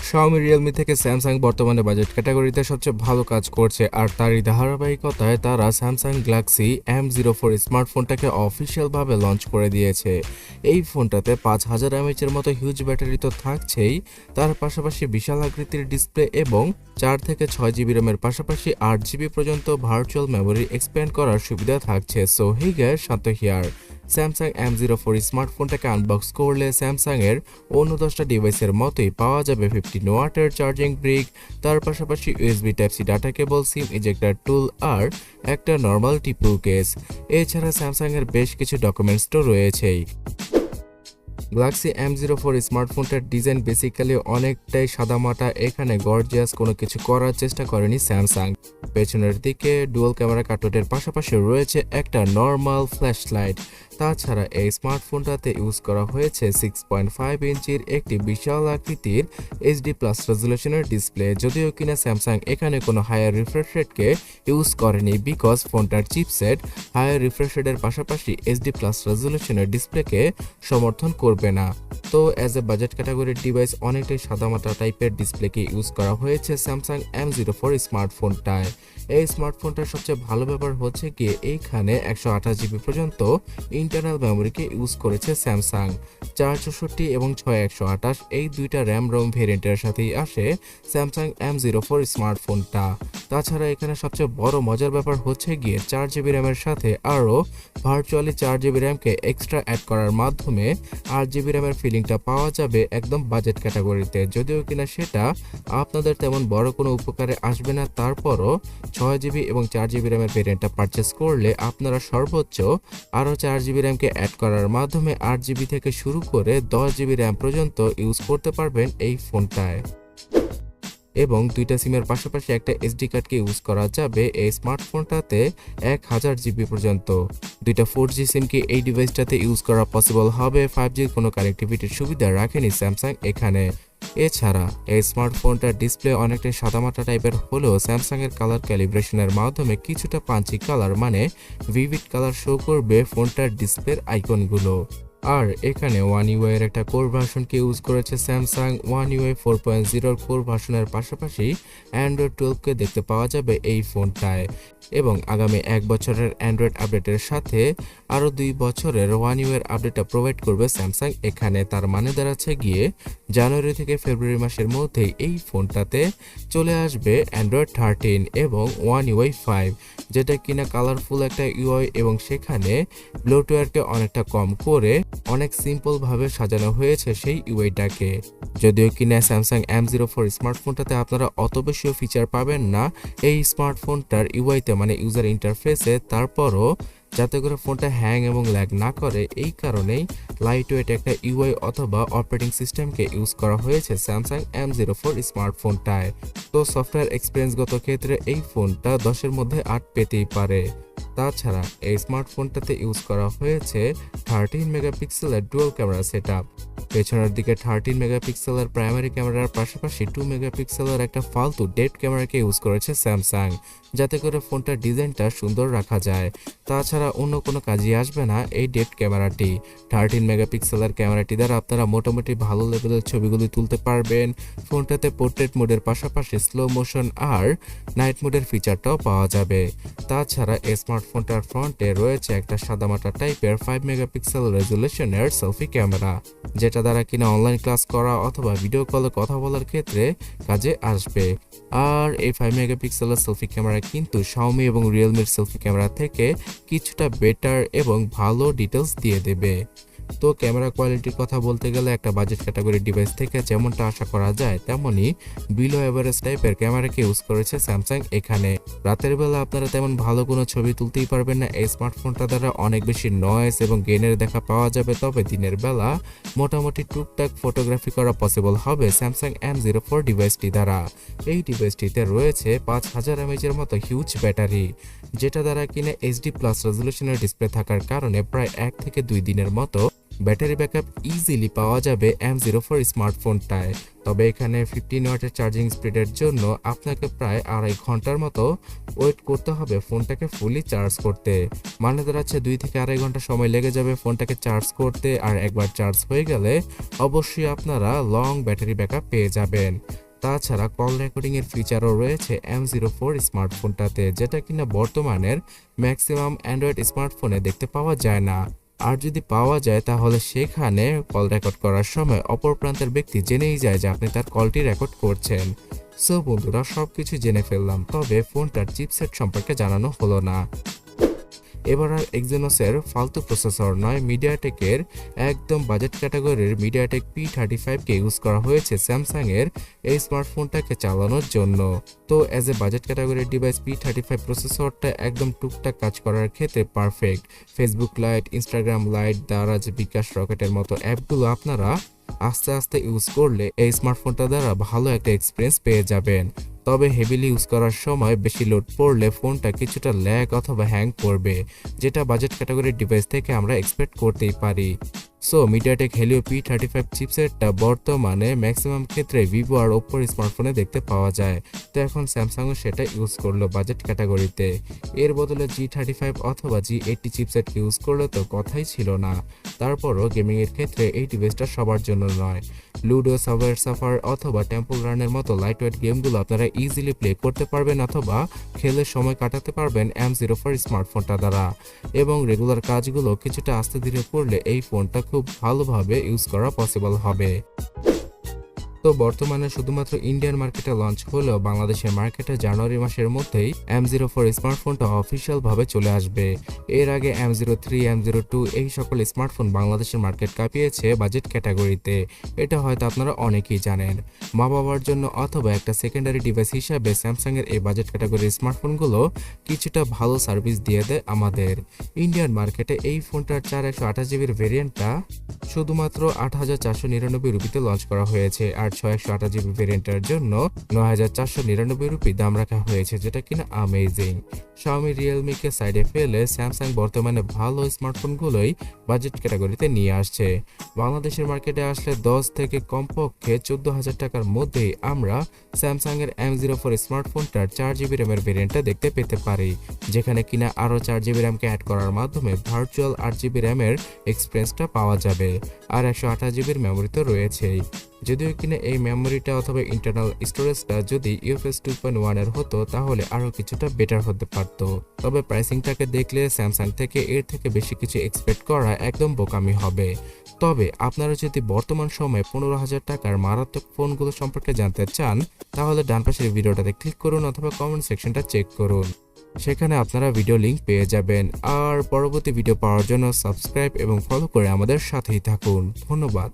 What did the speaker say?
Xiaomi Realme থেকে Samsung বর্তমানে budget ক্যাটাগরিতে সবচেয়ে ভালো কাজ করছে, আর তারই ধারাবাহিকতায় তারা Samsung Galaxy M04 স্মার্টফোনটাকে অফিসিয়ালভাবে লঞ্চ করে দিয়েছে। এই ফোনটাতে 5000 mAh মতো হিউজ ব্যাটারি তো থাকছেই, তার পাশাপাশি বিশাল আকৃতির ডিসপ্লে এবং 4 থেকে 6 জিবি র্যামের পাশাপাশি 8 জিবি পর্যন্ত ভার্চুয়াল মেমোরি এক্সপ্যান্ড করার সুবিধা থাকছে। So hey guys, Shanto here. Samsung M04 স্মার্টফোনটাকে আনবক্স করলে স্যামসাংয়ের অন্য 10টা ডিভাইসের মতোই পাওয়া যাবে 15 ওয়াটের চার্জিং ব্রিক, তার পাশাপাশি USB type C data cable, SIM ejector tool আর একটা নর্মাল টিপু কেস। এছাড়া স্যামসাংয়ের বেশ কিছু ডকুমেন্টস তো রয়েছেই। গ্যালাক্সি M04 স্মার্টফোনটার ডিজাইন বেসিক্যালি অনেকটাই সাদামাটা, এখানে গর্জিয়াস কোনো কিছু করার চেষ্টা করেনি স্যামসাং। পেছনের দিকে ডুয়াল ক্যামেরা কাটআউটের পাশাপাশি রয়েছে একটা নর্মাল ফ্ল্যাশ লাইট। তাছাড়া এই স্মার্টফোনটাতে ইউজ করা হয়েছে 6.5 ইঞ্চির একটি বিশাল আকৃতির HD+ রেজুলেশনের ডিসপ্লে, যদিও কিনা স্যামসাং এখানে কোনো হায়ার রিফ্রেশ রেটকে ইউজ করেনি, বিকজ ফোনটার চিপসেট হায়ার রিফ্রেশ রেটের পাশাপাশি HD+ রেজুলেশনের ডিসপ্লেকে সমর্থন করবে না। তো অ্যাজ এ বাজেট ক্যাটাগরির ডিভাইস অনেকটাই সাদামাটা টাইপের ডিসপ্লেকে ইউজ করা হয়েছে স্যামসাং M04 স্মার্টফোনটায়। এই স্মার্টফোনটার সবচেয়ে ভালো ব্যাপার হচ্ছে গিয়ে এইখানে 128 জিবি পর্যন্ত ইন্টারনাল মেমোরিকে ইউজ করেছে স্যামসাং। 464 এবং 6128 এই দুইটা র্যাম রোম ভেরিয়েন্টের সাথেই আসে স্যামসাং M04 স্মার্টফোনটা। তাছাড়া এখানে সবচেয়ে বড় মজার ব্যাপার হচ্ছে গিয়ে 4 জিবি র্যামের সাথে আরও ভার্চুয়ালি 4 জিবি র্যামকে এক্সট্রা অ্যাড করার মাধ্যমে 8 জিবি র্যামের ফিলিংটা পাওয়া যাবে একদম বাজেট ক্যাটাগরিতে, যদিও কিনা সেটা আপনাদের তেমন বড় কোনো উপকারে আসবে না। তারপরও 6 জিবি এবং 4 জিবি র্যামের ভেরিয়েন্টটা পারচেস করলে আপনারা সর্বোচ্চ আরও 4 জিবি র্যামকে অ্যাড করার মাধ্যমে 8 জিবি থেকে শুরু করে 10 জিবি র্যাম পর্যন্ত ইউজ করতে পারবেন এই ফোনটায়। এবং দুইটা সিমের পাশাপাশি একটা SD কার্ডকে ইউজ করা যাবে এই স্মার্টফোনটাতে 1000 জিবি পর্যন্ত। দুইটা 4G সিমকে এই ডিভাইসটাতে ইউজ করা পসিবল হবে। 5G কোনো কানেক্টিভিটির সুবিধা রাখেনি স্যামসাং এখানে। এছাড়া এই স্মার্টফোনটার ডিসপ্লে অনেকটাই সাদামাটা টাইপের হলেও স্যামসাংয়ের কালার ক্যালিব্রেশনের মাধ্যমে কিছুটা পাঞ্চি কালার মানে ভিভিড কালার শো করবে ফোনটার ডিসপ্লের আইকনগুলো। আর এখানে One UI এর একটা কোর ভার্সনকে ইউজ করেছে স্যামসাং। One UI 4.0 কোর ভার্সনের পাশাপাশি Android 12 কে দেখতে পাওয়া যাবে এই ফোনটায়, এবং আগামী 1 বছরের অ্যান্ড্রয়েড আপডেটের সাথে আরও 2 বছরের One UI এর আপডেটটা প্রোভাইড করবে স্যামসাং এখানে। তার মানে দাঁড়াচ্ছে গিয়ে জানুয়ারি থেকে ফেব্রুয়ারি মাসের মধ্যেই এই ফোনটাতে চলে আসবে অ্যান্ড্রয়েড 13 এবং One UI 5, যেটা কিনা কালারফুল একটা UI এবং সেখানে ব্লোটওয়্যারকে অনেকটা কম করে অনেক সিম্পলভাবে সাজানো হয়েছে সেই ইউআইটাকে। যদিও কিনা স্যামসাং M04 স্মার্টফোনটাতে আপনারা অত বেশিও ফিচার পাবেন না এই স্মার্টফোনটার ইউআইতে মানে ইউজার ইন্টারফেসে, তারপরও যাতে করে ফোনটা হ্যাং এবং ল্যাগ না করে এই কারণেই লাইট ওয়েট একটা ইউআই অথবা অপারেটিং সিস্টেমকে ইউজ করা হয়েছে স্যামসাং M04 স্মার্টফোনটায়। তো সফটওয়্যার এক্সপিরিয়েন্সগত ক্ষেত্রে এই ফোনটা 10-এর মধ্যে 8 পেতেই পারে। তাছাড়া এই স্মার্টফোনটাতে ইউজ করা হয়েছে 13 মেগাপিক্সেলের ডুয়াল ক্যামেরা সেটআপ। পেছনের দিকে 13 মেগাপিক্সেলের প্রাইমারি ক্যামেরার পাশাপাশি 2 মেগাপিক্সেলের একটা ফালতু ডেপ্থ ক্যামেরাকে ইউজ করেছে স্যামসাং, যাতে করে ফোনটার ডিজাইনটা সুন্দর রাখা যায়। তাছাড়া অন্য কোনো কাজে আসবে না এই ডেপ্থ ক্যামেরাটি। 13 মেগাপিক্সেলের ক্যামেরাটি দ্বারা আপনারা মোটামুটি ভালো লেভেলের ছবিগুলি তুলতে পারবেন। ফোনটাতে পোর্ট্রেট মোডের পাশাপাশি স্লো মোশন আর নাইট মোডের ফিচারটাও পাওয়া যাবে। তাছাড়া এই স্মার্টফোনটার ফ্রন্টে রয়েছে একটা সাদামাটা টাইপের 5 মেগাপিক্সেল রেজুলেশনের সেলফি ক্যামেরা, যেটা দ্বারা কিনা অনলাইন ক্লাস করা অথবা ভিডিও কলে কথা বলার ক্ষেত্রে কাজে আসবে। আর এই 5 মেগাপিক্সেলের সেলফি ক্যামেরা কিন্তু Xiaomi এবং Realmeর সেলফি ক্যামেরা থেকে কিছুটা বেটার এবং ভালো ডিটেলস দিয়ে দেবে। তো ক্যামেরা কোয়ালিটির কথা বলতে গেলে একটা বাজেট ক্যাটাগরি ডিভাইস থেকে যেমনটা আশা করা যায় তেমনই বিলো এভারেজ টাইপের ক্যামেরাকে ইউজ করেছে স্যামসাং এখানে। রাতের বেলা আপনারা তেমন ভালো কোনো ছবি তুলতেই পারবেন না এই স্মার্টফোনটা দ্বারা, অনেক বেশি নয়েজ এবং গেনের দেখা পাওয়া যাবে। তবে দিনের বেলা মোটামুটি টুকটাক ফটোগ্রাফি করা পসিবল হবে স্যামসাং M04 ডিভাইসটি দ্বারা। এই ডিভাইসটিতে রয়েছে 5000 mAh মতো হিউজ ব্যাটারি, যেটা দ্বারা কিনা HD+ রেজুলেশনের ডিসপ্লে থাকার কারণে প্রায় 1 থেকে 2 দিনের মতো ব্যাটারি ব্যাকআপ ইজিলি পাওয়া যাবে M04 স্মার্টফোনটায়। তবে এখানে 15 ওয়াটের চার্জিং স্পিডের জন্য আপনাকে প্রায় 2.5 ঘন্টার মতো ওয়েট করতে হবে ফোনটাকে ফুলি চার্জ করতে। মানে দাঁড়াচ্ছে 2 থেকে 2.5 ঘন্টা সময় লেগে যাবে ফোনটাকে চার্জ করতে, আর একবার চার্জ হয়ে গেলে অবশ্যই আপনারা লং ব্যাটারি ব্যাকআপ পেয়ে যাবেন। তাছাড়া কল রেকর্ডিং এর ফিচারও রয়েছে M04 স্মার্টফোনটাতে, যেটা কিনা বর্তমানের ম্যাক্সিমাম অ্যান্ড্রয়েড স্মার্টফোনে দেখতে পাওয়া যায় না। আর যদি পাওয়া যায় তাহলে সেখানে কল রেকর্ড করার সময় অপর প্রান্তের ব্যক্তি জেনেই যায় যে আপনি তার কলটি রেকর্ড করছেন। সো বন্ধুরা, সবকিছু জেনে ফেললাম, তবে ফোনটার চিপসেট সম্পর্কে জানানো হলো না। এবার আর এক্সিনোসের ফালতু প্রসেসর নয়, মিডিয়াটেকের একদম বাজেট ক্যাটাগরির মিডিয়াটেক P35কে ইউজ করা হয়েছে স্যামসাংয়ের এই স্মার্টফোনটাকে চালানোর জন্য। তো অ্যাজ এ বাজেট ক্যাটাগরির ডিভাইস P35 প্রসেসরটা একদম টুকটাক কাজ করার ক্ষেত্রে perfect. Facebook Lite, Instagram Lite, Daraz, bKash, রকেটের মতো অ্যাপগুলো আপনারা আস্তে আস্তে ইউজ করলে এই স্মার্টফোনটা দ্বারা ভালো একটা এক্সপিরিয়েন্স পেয়ে যাবেন। তবে হেভিলি ইউজ করার সময় বেশি লোড পড়লে ফোনটা কিছুটা ল্যাগ অথবা হ্যাং করবে, যেটা বাজেট ক্যাটাগরির ডিভাইস থেকে আমরা এক্সপেক্ট করতেই পারি। সো মিডিয়াটেক হেলিও P35 চিপসেটটা বর্তমানে ম্যাক্সিমাম ক্ষেত্রে ভিভো আর ওপ্পোর স্মার্টফোনে দেখতে পাওয়া যায়। তো এখন স্যামসাংও সেটা ইউজ করলো বাজেট ক্যাটাগরিতে। এর বদলে G35 অথবা G80 চিপসেট ইউজ করলে তো কথাই ছিল না। তারপরও গেমিংয়ের ক্ষেত্রে এই ডিভাইসটা সবার জন্য নয়। লুডো, সাবওয়ে সার্ফার অথবা টেম্পল রানের মতো লাইটওয়েট গেমগুলো আপনারা ইজিলি প্লে করতে পারবেন অথবা খেলে সময় কাটাতে পারবেন M04 স্মার্টফোনটা দ্বারা। এবং রেগুলার কাজগুলো কিছুটা আস্তে ধীরে করলে এই ফোনটা খুব ভালোভাবে ইউজ করা পসিবল হবে। তো বর্তমানে শুধুমাত্র ইন্ডিয়ান মার্কেটে লঞ্চ হলেও বাংলাদেশের মার্কেটে জানুয়ারি মাসের মধ্যেই M04 স্মার্টফোনটা অফিসিয়াল ভাবে চলে আসবে। এর আগে M03, M02 এই সকল স্মার্টফোন বাংলাদেশের মার্কেট কাঁপিয়েছে বাজেট ক্যাটাগরিতে। এটা হয়তো আপনারা অনেকেই জানেন। মা বাবার জন্য অথবা একটা সেকেন্ডারি ডিভাইস হিসাবে স্যামসাং এর এই বাজেট ক্যাটাগরির স্মার্টফোনগুলো কিছুটা ভালো সার্ভিস দিয়ে দেয় আমাদের। ইন্ডিয়ান মার্কেটে এই ফোনটার 4128GB ভেরিয়েন্টটা শুধুমাত্র 8,499 রুপিতে লঞ্চ করা হয়েছে, আর 628GB ভেরিয়েন্টের জন্য 9,499 রুপি দাম রাখা হয়েছে, যেটা কিনা আমেজিং। Xiaomi, Realme কে সাইডে ফেলে স্যামসাং বর্তমানে ভালো স্মার্টফোনগুলোই বাজেট ক্যাটাগরিতে নিয়ে আসছে। বাংলাদেশের মার্কেটে আসলে 10 থেকে কমপক্ষে 14,000 টাকার মধ্যেই আমরা স্যামসাং এর M04 স্মার্টফোনটার 4GB র্যামের ভেরিয়েন্টটা দেখতে পেতে পারি, যেখানে কিনা আরও 4GB র্যামকে অ্যাড করার মাধ্যমে ভার্চুয়াল 8GB র্যামের এক্সপিরিয়েন্সটা পাওয়া যাবে। আর 128GBর মেমোরি তো রয়েছেই, যদিও কিনা এই মেমোরিটা অথবা ইন্টারনাল স্টোরেজটা যদি UFS 2.1 এর হতো তাহলে আরও কিছুটা বেটার হতে পারত। তবে প্রাইসিংটাকে দেখলে স্যামসাং থেকে এর থেকে বেশি কিছু এক্সপেক্ট করা একদম বোকামি হবে। তবে আপনারা যদি বর্তমান সময়ে 15,000 টাকার মারাত্মক ফোনগুলো সম্পর্কে জানতে চান তাহলে ডান পাশের ভিডিওটাতে ক্লিক করুন অথবা কমেন্ট সেকশনটা চেক করুন, সেখানে আপনারা ভিডিও লিংক পেয়ে যাবেন। আর পরবর্তী ভিডিও পাওয়ার জন্য সাবস্ক্রাইব এবং ফলো করে আমাদের সাথেই থাকুন। ধন্যবাদ।